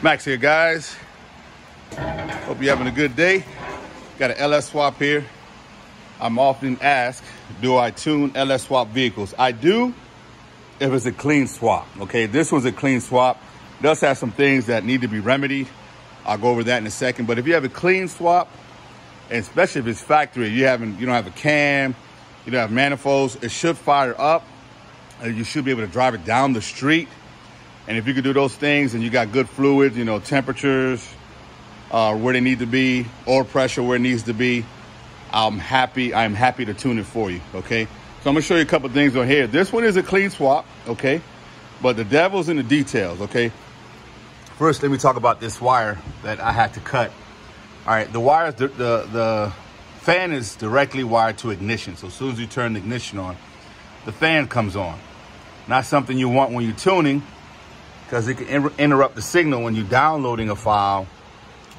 Max here, guys. Hope you're having a good day. Got an Lsswap here. I'm often asked, do I tune Lsswap vehicles? I do if it's a clean swap, okay? This one's a clean swap. It does have some things that need to be remedied. I'll go over that in a second. But if you have a clean swap, and especially if it's factory, you don't have a cam, you don't have manifolds, it should fire up. You should be able to drive it down the street. And if you can do those things and you got good fluids, temperatures where they need to be, oil pressure where it needs to be, I'm happy to tune it for you, okay? So I'm gonna show you a couple of things on here. This one is a clean swap, okay? But the devil's in the details, okay? First, let me talk about this wire that I had to cut. All right, the wires, the fan is directly wired to ignition. So as soon as you turn the ignition on, the fan comes on. Not something you want when you're tuning, because it can interrupt the signal when you're downloading a file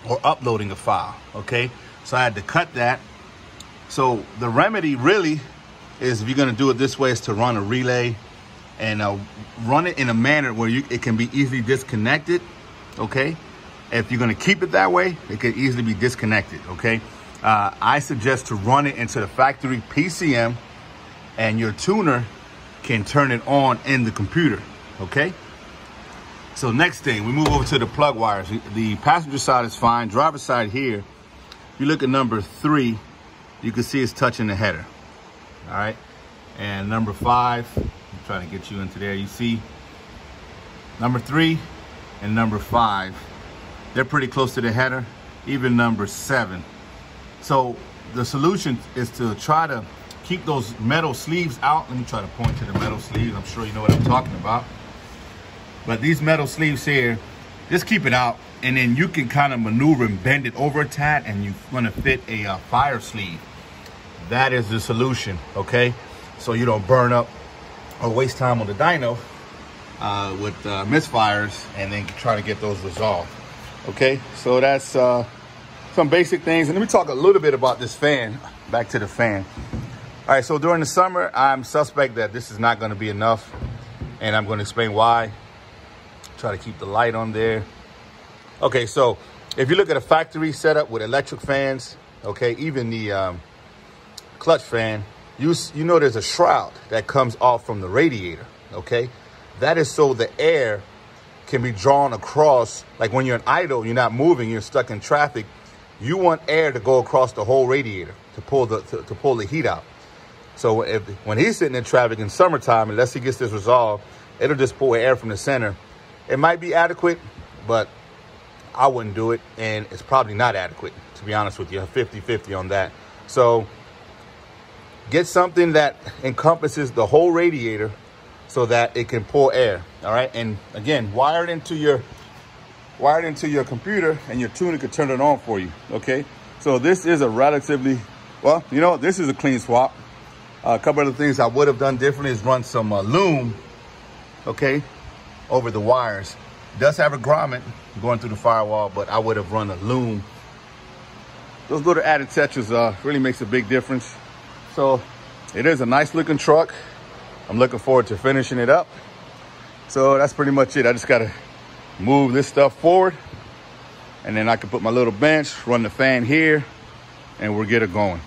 or uploading a file, okay? So I had to cut that. So the remedy really is, if you're gonna do it this way, is to run a relay and run it in a manner where it can be easily disconnected, okay? If you're gonna keep it that way, it can easily be disconnected, okay? I suggest to run it into the factory PCM, and your tuner can turn it on in the computer, okay? So next thing, we move over to the plug wires. The passenger side is fine. Driver side here, if you look at number 3, you can see it's touching the header, all right? And number 5, I'm trying to get you into there. You see number 3 and number 5, they're pretty close to the header, even number 7. So the solution is to try to keep those metal sleeves out. Let me try to point to the metal sleeves. I'm sure you know what I'm talking about. But these metal sleeves here, just keep it out, and then you can kind of maneuver and bend it over a tad, and you're gonna fit a fire sleeve. That is the solution, okay? So you don't burn up or waste time on the dyno with misfires, and then try to get those resolved, okay? So that's some basic things. And let me talk a little bit about this fan. Back to the fan. All right, so during the summer, I'm suspect that this is not gonna be enough, and I'm gonna explain why. Try to keep the light on there. Okay, so if you look at a factory setup with electric fans, okay, even the clutch fan, you know there's a shroud that comes off from the radiator, okay? That is so the air can be drawn across. Like when you're in idle, you're not moving, you're stuck in traffic, you want air to go across the whole radiator to pull the heat out. So when he's sitting in traffic in summertime, unless he gets this resolved, it'll just pull air from the center. It might be adequate, but I wouldn't do it, and it's probably not adequate, to be honest with you. 50-50 on that. So get something that encompasses the whole radiator so that it can pull air, all right? And again, wire it into your computer, and your tuner could turn it on for you, okay? So this is a relatively, well, this is a clean swap. A couple other things I would have done differently is run some loom, okay, over the wires. It does have a grommet going through the firewall, but I would have run a loom. Those little added touches really makes a big difference. So it is a nice looking truck. I'm looking forward to finishing it up. So that's pretty much it. I just gotta move this stuff forward, and then I can put my little bench, run the fan here, and we'll get it going.